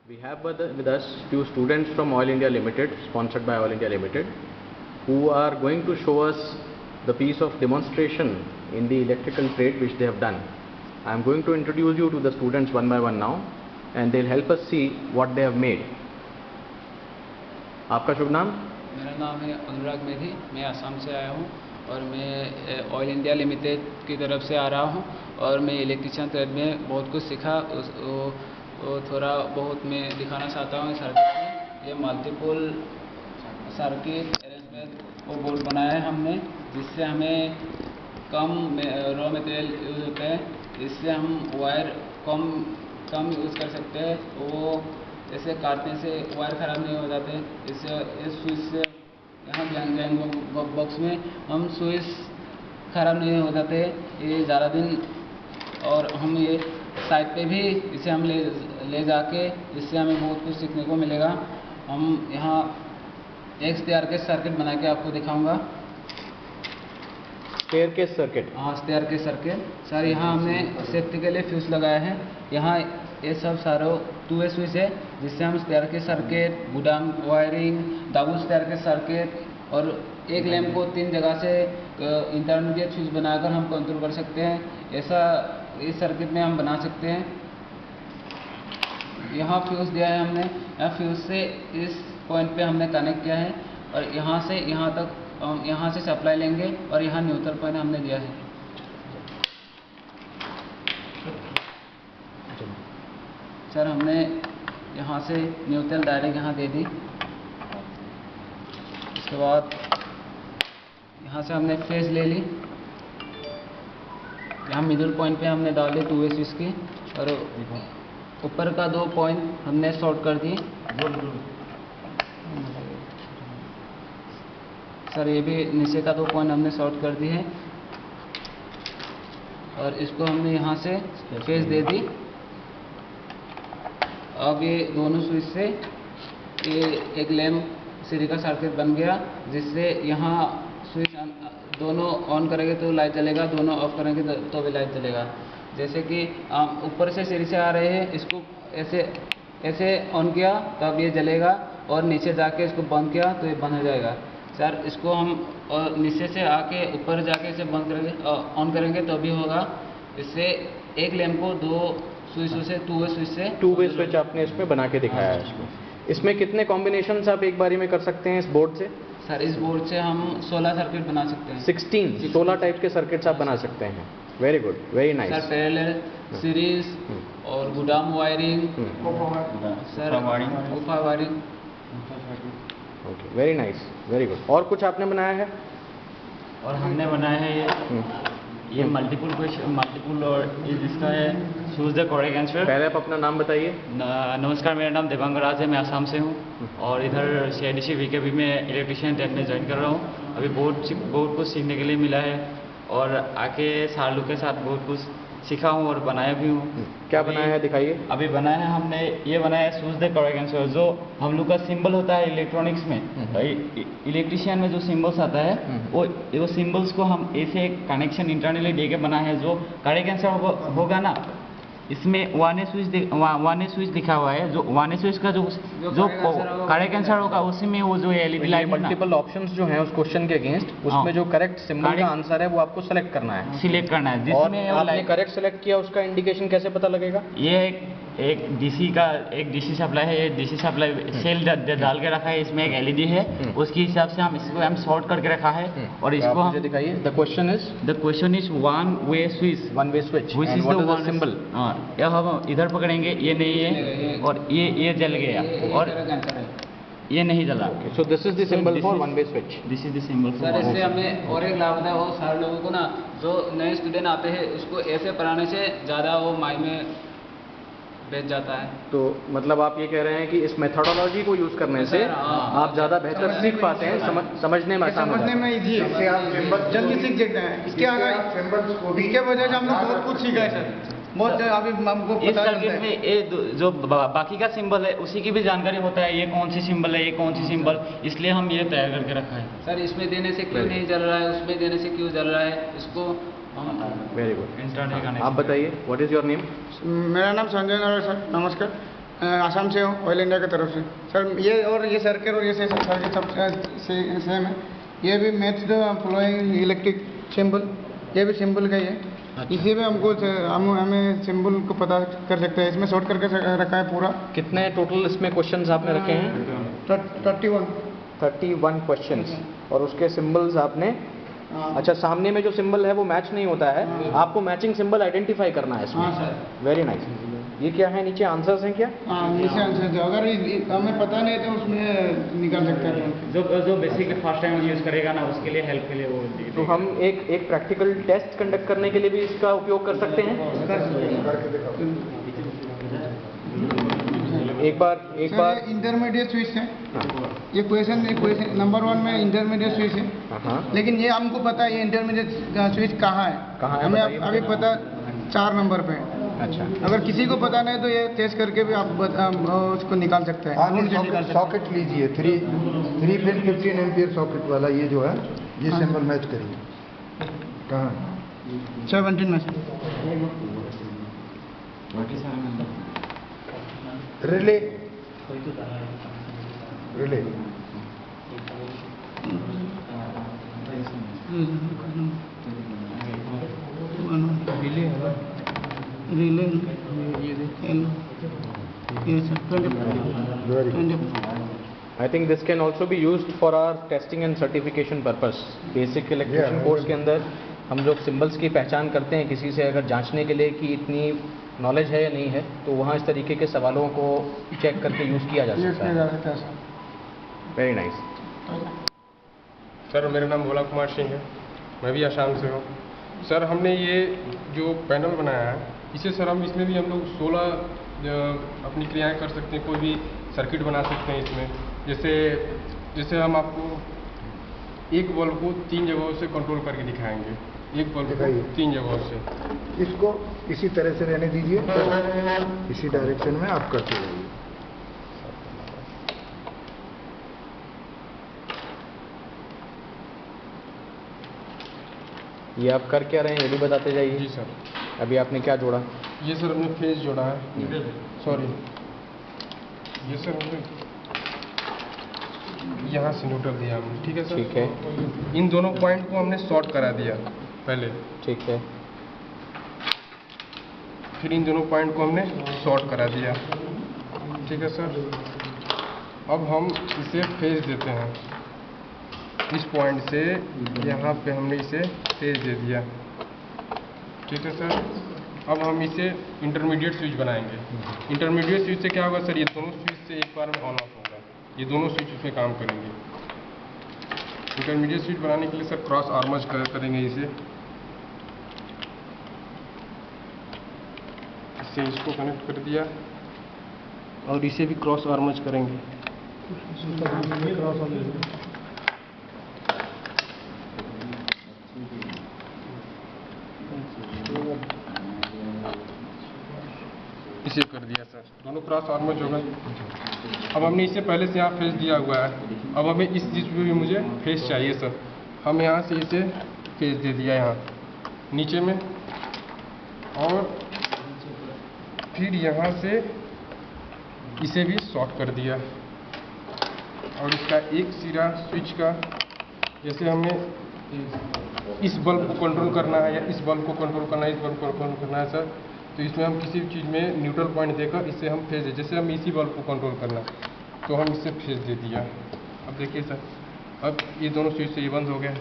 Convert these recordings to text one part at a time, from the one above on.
We have with us few students from Oil India Limited, sponsored by Oil India Limited, who are going to show us the piece of demonstration in the electrical trade which they have done. I am going to introduce you to the students one by one now, and they'll help us see what they have made. आपका शुभ नाम? मेरा नाम है अनुराग मेधी, मैं असम से आया हूँ और मैं ऑयल इंडिया लिमिटेड की तरफ से आ रहा हूँ और मैं इलेक्ट्रिशियन ट्रेड में बहुत कुछ सीखा। वो थोड़ा बहुत मैं दिखाना चाहता हूँ। सर्किट में ये मल्टीपल सर्किट अरेंजमेंट वो बोर्ड बनाया है हमने, जिससे हमें कम रॉ मटेरियल यूज़ होता है। इससे हम वायर कम यूज़ कर सकते हैं। वो ऐसे काटने से वायर ख़राब नहीं हो जाते। इससे इस स्विच से यहाँ जैन बॉक्स में हम स्विच ख़राब नहीं हो जाते ये ज़्यादा दिन। और हम ये साइड पे भी इसे हम ले जाके इससे हमें बहुत कुछ सीखने को मिलेगा। हम यहाँ एक स्टेयरकेस सर्किट बना के आपको दिखाऊंगा। Staircase circuit? हाँ, स्टेयरकेस सर्किट सर। यहाँ हमने सेफ्टी के लिए फ्यूज लगाया है। यहाँ ये सब सारा 2 स्विच है, जिससे हम स्टेयरकेस सर्किट, गुदाम वायरिंग, डबल स्टेयरकेस सर्किट और एक लैंप को 3 जगह से इंटरमीडिएट स्विच बनाकर हम कंट्रोल कर सकते हैं। ऐसा इस सर्किट में हम बना सकते हैं। यहाँ फ्यूज दिया है हमने। यहाँ फ्यूज से इस पॉइंट पे हमने कनेक्ट किया है और यहाँ से यहाँ तक हम यहाँ से सप्लाई लेंगे और यहाँ न्यूट्रल पॉइंट हमने दिया है। सर हमने यहाँ से न्यूट्रल डायरेक्ट यहाँ दे दी। उसके बाद यहाँ से हमने फेज ले ली। यहाँ मिडिल पॉइंट पे हमने डाल दी 2 स्विच की और ऊपर का 2 पॉइंट हमने शॉर्ट कर दिए। सर ये भी नीचे का 2 पॉइंट हमने शॉर्ट कर दिए हैं और इसको हमने यहाँ से फेज दे दी। अब ये दोनों स्विच से ये एक लैंप सीरीज का सर्किट बन गया, जिससे यहाँ स्विच दोनों ऑन करेंगे तो लाइट जलेगा, दोनों ऑफ करेंगे तो भी लाइट जलेगा। जैसे कि ऊपर से सीरीज से आ रहे हैं, इसको ऐसे ऑन किया तब ये जलेगा और नीचे जाके इसको बंद किया तो ये बंद हो जाएगा। सर इसको हम नीचे से आके ऊपर जाके इसे बंद करेंगे, ऑन करेंगे तो भी होगा। इससे एक लैंप को 2 स्विच से 2 वे स्विच आपने इसमें बना के दिखाया है। इसमें कितने कॉम्बिनेशंस आप एक बारी में कर सकते हैं इस बोर्ड से? सर इस बोर्ड से हम 16 सर्किट बना सकते हैं। 16 टाइप के सर्किट्स आप बना सकते हैं। Very good, very nice. Sir parallel, series और गुदाम वायरिंग, सर गुफा wiring. Okay, very nice, very good. और कुछ आपने बनाया है? और हमने बनाया है ये मल्टीपल और जिसका है चूज द करेक्ट आंसर। पहले आप अपना नाम बताइए। नमस्कार, मेरा नाम देवांग राज है, मैं असम से हूँ और इधर CIDC VKB में इलेक्ट्रिशियन ट्रेड में ज्वाइन कर रहा हूँ। अभी बहुत कुछ सीखने के लिए मिला है और आके सालों के साथ बहुत कुछ सीखा हूँ और बनाया भी हूँ। क्या बनाया है, दिखाइए। अभी बनाया है हमने ये बनाया है चूज द करेक्ट आंसर, जो हम लोग का सिंबल होता है इलेक्ट्रॉनिक्स में। इलेक्ट्रिशियन में जो सिंबल्स आता है वो सिंबल्स को हम ऐसे कनेक्शन इंटरनली देके बना है। जो करेक्ट आंसर होगा ना, इसमें 1A स्विच लिखा हुआ है। जो 1A स्विच का जो करेक्ट आंसर होगा उसी में वो जो LED लाइट, मल्टीपल ऑप्शंस जो हैं उस क्वेश्चन के अगेंस्ट, उसमें जो करेक्ट सिंबल का आंसर है वो आपको सेलेक्ट करना है। जिसमें आपने करेक्ट सेलेक्ट किया, उसका इंडिकेशन कैसे पता लगेगा? ये एक DC सप्लाई है। ये DC सप्लाई सेल डाल के रखा है, इसमें एक LED है, उसके हिसाब से हम इसको शॉर्ट करके रखा है और इसको हम दिखाइए। The question is 1-way switch, which is the symbol? यह हम इधर पकड़ेंगे, ये नहीं है और ये जल गया और ये नहीं जला। So this is the symbol for 1-way switch। This is the symbol. Sir इससे हमें और एक लाभ होता है, वो सारे लोगों को ना जो नए स्टूडेंट आते हैं उसको ऐसे पढ़ाने से ज़्यादा वो माइंड में बैठ जाता है। तो मतलब आप ये कह रहे हैं कि इस मेथोडोलॉजी को यूज करने से आप ज़्यादा बेहतर सीख पाते हैं, समझने में इजी है, आप जल्दी सीख सकते हैं। इसके वजह से हम लोग बहुत कुछ सीखा है सर। बहुत अभी हमको इस सर्किट में ये जो बाकी का सिंबल है उसी की भी जानकारी होता है, ये कौन सी सिंबल है, ये कौन सी सिंबल, इसलिए हम ये तैयार करके रखा है। सर इसमें देने से क्यों नहीं जल रहा है, उसमें देने से क्यों जल रहा है, इसको वेरी गुड। आप बताइए, व्हाट इज योर नेम? मेरा नाम संजय नारायण सर। नमस्कार। आसाम से हूँ, ऑयल इंडिया की तरफ से। सर ये और ये सर्किट और ये सर्किट सब सेम है। ये भी match the flowing electric symbol, ये भी सिंबल का ही है। इसी में हमको हमें सिंबल को पता कर सकते हैं। इसमें शॉर्ट करके रखा है पूरा। कितने टोटल इसमें क्वेश्चंस आपने रखे हैं? 31 क्वेश्चंस, और उसके सिंबल्स आपने, अच्छा, सामने में जो सिंबल है वो मैच नहीं होता है, आपको मैचिंग सिंबल आइडेंटिफाई करना है इसमें। हाँ सर। Very nice. ये क्या है, नीचे आंसर्स हैं क्या? हाँ, नीचे आंसर जो अगर हमें पता नहीं तो उसमें निकाल सकते हैं। जो बेसिकली फर्स्ट टाइम यूज़ करेगा ना, उसके लिए हेल्प के लिए वो तो हम एक प्रैक्टिकल टेस्ट कंडक्ट करने के लिए भी इसका उपयोग कर सकते हैं। एक बार इंटरमीडिएट स्विच है। ये क्वेश्चन नंबर 1 में इंटरमीडिएट स्विच है। हाँ, लेकिन ये हमको पता है ये इंटरमीडिएट स्विच कहाँ है, हमें अभी पता 4 नंबर पे है। अच्छा, अगर किसी को पता नहीं तो ये टेस्ट करके भी आप उसको निकाल सकते हैं। सॉकेट लीजिए, 3 पिन 15 एम्पियर सॉकेट वाला ये जो है, ये सिंबल मैच करिए। कहाँ? 17 में relay relay relay I think this can also be used for our testing and certification purpose. Basic electrician course के अंदर हम लोग सिंबल्स की पहचान करते हैं किसी से, अगर जांचने के लिए कि इतनी नॉलेज है या नहीं है, तो वहाँ इस तरीके के सवालों को चेक करके यूज़ किया जा सकता है। Very nice. सर मेरा नाम भोला कुमार सिंह है, मैं भी आसाम से हूँ। सर हमने ये जो पैनल बनाया है, इसे सर इसमें भी हम लोग 16 अपनी क्रियाएं कर सकते हैं, कोई भी सर्किट बना सकते हैं इसमें। जैसे हम आपको एक बल्ब को 3 जगहों से कंट्रोल करके दिखाएंगे। एक बल्ब को 3 जगहों से। इसको इसी तरह से रहने दीजिए, इसी डायरेक्शन में आप करते रहिए। ये आप कर क्या रहे हैं, ये भी बताते जाइए। जी सर। अभी आपने क्या जोड़ा? ये सर हमने फेज जोड़ा है, सॉरी, ये सर हमने यहाँ से न्यूट्रल दिया हमने, ठीक है सर। ठीक है। इन दोनों पॉइंट को हमने शॉर्ट करा दिया पहले, ठीक है। फिर इन दोनों पॉइंट को हमने शॉर्ट करा दिया, ठीक है सर। अब हम इसे फेज देते हैं, इस पॉइंट से यहाँ पे हमने इसे फेज दे दिया, ठीक है सर। अब हम इसे इंटरमीडिएट स्विच बनाएंगे। इंटरमीडिएट स्विच से क्या होगा सर, ये दोनों स्विच से एक बार में ऑन ऑफ होगा, ये दोनों स्विच उसमें काम करेंगे। इंटरमीडिएट स्विच बनाने के लिए सर क्रॉस आर्मर्ज करेंगे इसे, इससे इसको कनेक्ट कर दिया, और इसे भी क्रॉस आर्मर्ज करेंगे। इसे कर दिया सर, दोनों क्रॉस आर्मर्ज होगा। अब हमने इसे पहले से यहाँ फेस दिया हुआ है, अब हमें इस चीज़ पे भी मुझे फेस चाहिए सर। हम यहाँ से इसे फेस दे दिया यहाँ नीचे में, और फिर यहाँ से इसे भी शॉर्ट कर दिया, और इसका एक सिरा स्विच का, जैसे हमें इस बल्ब को कंट्रोल करना है या इस बल्ब को कंट्रोल करना है, इस बल्ब को कंट्रोल करना है सर, तो इसमें हम किसी भी चीज़ में न्यूट्रल पॉइंट देकर इससे हम फेज दे, जैसे हम इसी बल्ब को कंट्रोल करना है तो हम इससे फेज दे दिया। अब देखिए सर, अब ये दोनों स्विच से ये बंद हो गया,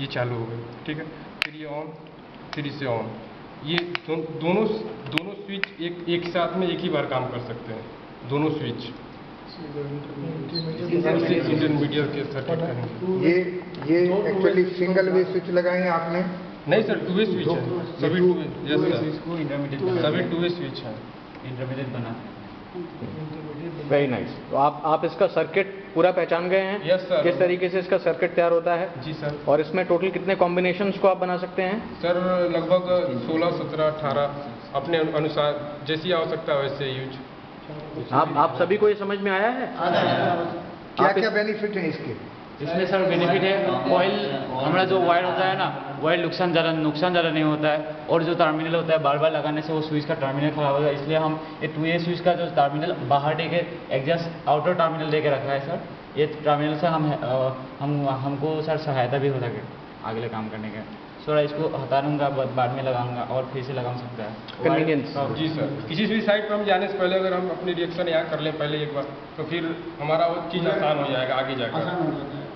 ये चालू हो गया, ठीक है। फिर ये ऑन, फिर इसे ऑन, ये दोनों स्विच एक साथ में एक ही बार काम कर सकते हैं, दोनों स्विच। इंटरमीडिएट के सर्किट करेंगे। ये एक्चुअली सिंगल वे स्विच लगाएंगे आपने? नहीं सर, 2 वे स्विच है, सभी 2 वे, यस सर, सभी 2 वे स्विच है, इंटरमीडिएट बना। Very nice. तो आप इसका सर्किट पूरा पहचान गए हैं? Yes sir. किस तरीके से इसका सर्किट तैयार होता है? जी सर। और इसमें टोटल कितने कॉम्बिनेशंस को आप बना सकते हैं? सर लगभग 16, 17, 18 अपने अनुसार जैसी आवश्यकता है वैसे यूज। आप सभी को ये समझ में आया है? क्या क्या बेनिफिट है इसके? इसमें सर बेनिफिट है, ऑयल हमारा जो वायर होता है ना, वायर नुकसान ज़्यादा नहीं होता है, और जो टर्मिनल होता है बार बार लगाने से वो स्विच का टर्मिनल खराब होता है, इसलिए हम ये 2A स्विच का जो टर्मिनल बाहर दे के एग्जस्ट आउटर टर्मिनल दे के रखा है सर। ये टर्मिनल से हमको सर सहायता भी हो सके अगले काम करने के। सर इसको हटा दूँगा, बाद में लगाऊंगा और फिर से लगा सकता है कन्वीनियंस। जी सर, किसी भी साइट पर हम जाने से पहले अगर हम अपनी रिएक्शन यहाँ कर लें पहले एक बार, तो फिर हमारा वो चीज़ आसान हो जाएगा आगे जाकर। आसान हो जाता है।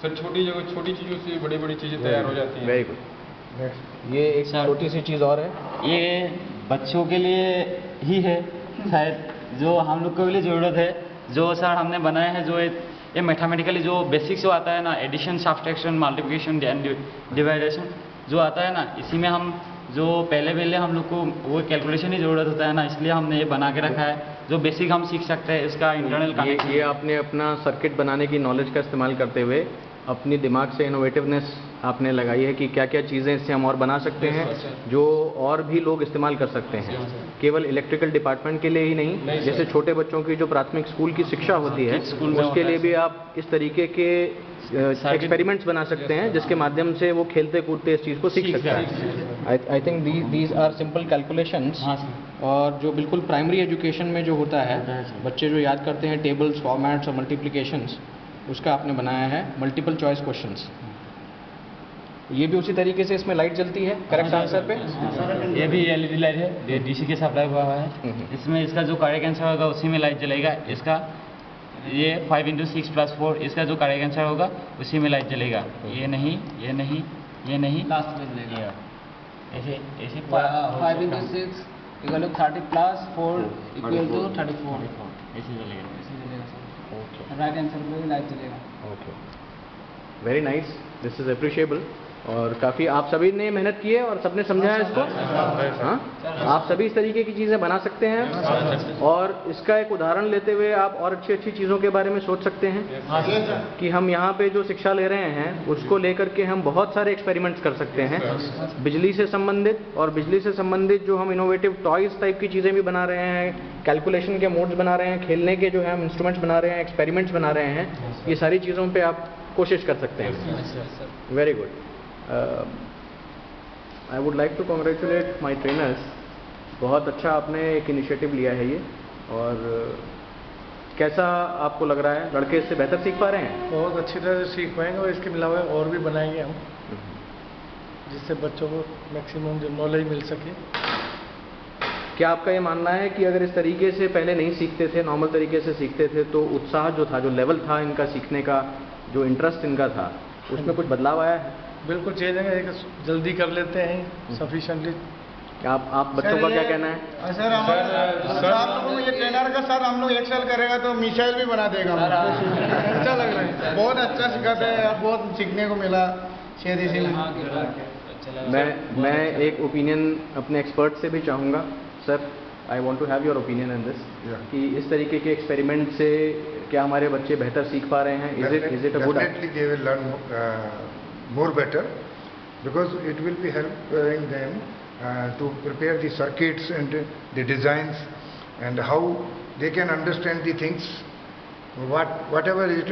सर छोटी चीज़ों से बड़ी बड़ी चीज़ें तैयार हो जाती हैं। Very good. ये एक सर, छोटी सी चीज़ और है, ये बच्चों के लिए ही है शायद, जो हम लोग को भी ज़रूरत है, जो सर हमने बनाया है, जो ये मैथमेटिकली जो बेसिक्स जो आता है ना, एडिशन, सब्ट्रैक्शन, मल्टीप्लिकेशन एंड डिवाइडेशन जो आता है ना, इसी में हम जो पहले हम लोग को वो कैलकुलेशन की ज़रूरत होता है ना, इसलिए हमने ये बना के रखा है, जो बेसिक हम सीख सकते हैं इसका इंटरनल कनेक्शन। ये आपने अपना सर्किट बनाने की नॉलेज का इस्तेमाल करते हुए अपनी दिमाग से इनोवेटिवनेस आपने लगाई है कि क्या क्या चीज़ें इससे हम और बना सकते हैं जो और भी लोग इस्तेमाल कर सकते हैं, केवल इलेक्ट्रिकल डिपार्टमेंट के लिए ही नहीं, जैसे छोटे बच्चों की जो प्राथमिक स्कूल की शिक्षा होती है उसके लिए भी आप इस तरीके के एक्सपेरिमेंट्स बना सकते हैं जिसके माध्यम से वो खेलते कूदते इस चीज़ को सीख सकते हैं। I think these are simple calculations, हाँ सर। और जो बिल्कुल प्राइमरी एजुकेशन में जो होता है, बच्चे जो याद करते हैं टेबल्स, फॉर्मेट्स और मल्टीप्लिकेशंस, उसका आपने बनाया है मल्टीपल चॉइस क्वेश्चंस। ये भी उसी तरीके से इसमें लाइट जलती है करेक्ट आंसर पे। ये भी LED लाइट है, ये DC के सप्लाई हुआ है। इसमें इसका जो करेक्ट आंसर होगा उसी में लाइट जलेगा। इसका ये 5 × 6 + 4, इसका जो करेक्ट आंसर होगा उसी में लाइट जलेगा। ये नहीं, ये नहीं, ये नहीं, लास्ट में जलेगा। ऐसे ऐसे 5 × 6 = 30 + 4 = 34। ऐसे जलेगा। राइट आंसर पे भी लाइट जलेगा। Okay, very nice, this is appreciable. और काफ़ी आप सभी ने मेहनत की है और सबने समझा है इसको। हाँ, आप सभी इस तरीके की चीज़ें बना सकते हैं और इसका एक उदाहरण लेते हुए आप और अच्छी अच्छी चीज़ों के बारे में सोच सकते हैं कि हम यहाँ पे जो शिक्षा ले रहे हैं उसको लेकर के हम बहुत सारे एक्सपेरिमेंट्स कर सकते हैं, बिजली से संबंधित, और बिजली से संबंधित जो हम इनोवेटिव टॉयज़ टाइप की चीज़ें भी बना रहे हैं, कैलकुलेशन के मोड्स बना रहे हैं, खेलने के जो है हम इंस्ट्रूमेंट्स बना रहे हैं, एक्सपेरिमेंट्स बना रहे हैं, ये सारी चीज़ों पर आप कोशिश कर सकते हैं। Very good. I would like to congratulate my trainers. बहुत अच्छा आपने एक इनिशिएटिव लिया है ये, और कैसा आपको लग रहा है, लड़के इससे बेहतर सीख पा रहे हैं? बहुत अच्छी तरह से सीख पाएंगे और इसके अलावा और भी बनाएंगे हम, जिससे बच्चों को मैक्सिमम जो नॉलेज मिल सके। क्या आपका ये मानना है कि अगर इस तरीके से पहले नहीं सीखते थे, नॉर्मल तरीके से सीखते थे, तो उत्साह जो था, जो लेवल था इनका सीखने का, जो इंटरेस्ट इनका था, उसमें कुछ बदलाव आया है? बिल्कुल चेंज है, जल्दी कर लेते हैं सफिशेंटली। आप बच्चों का क्या कहना है? सर आप लोगों को ये ट्रेनर का सर हम लोग 1 साल करेगा तो मिसाइल भी बना देगा। अच्छा लग रहा है, बहुत अच्छा सिखाते हैं, बहुत सीखने को मिला शेरी से। मैं एक ओपिनियन अपने एक्सपर्ट से भी चाहूँगा। Sir, I want to have your opinion in this, कि इस तरीके के एक्सपेरिमेंट से क्या हमारे बच्चे बेहतर सीख पा रहे हैं? Is it a good? Definitely they will learn more better, because it will be helping them to prepare the circuits and the designs, and how they can understand the things, whatever is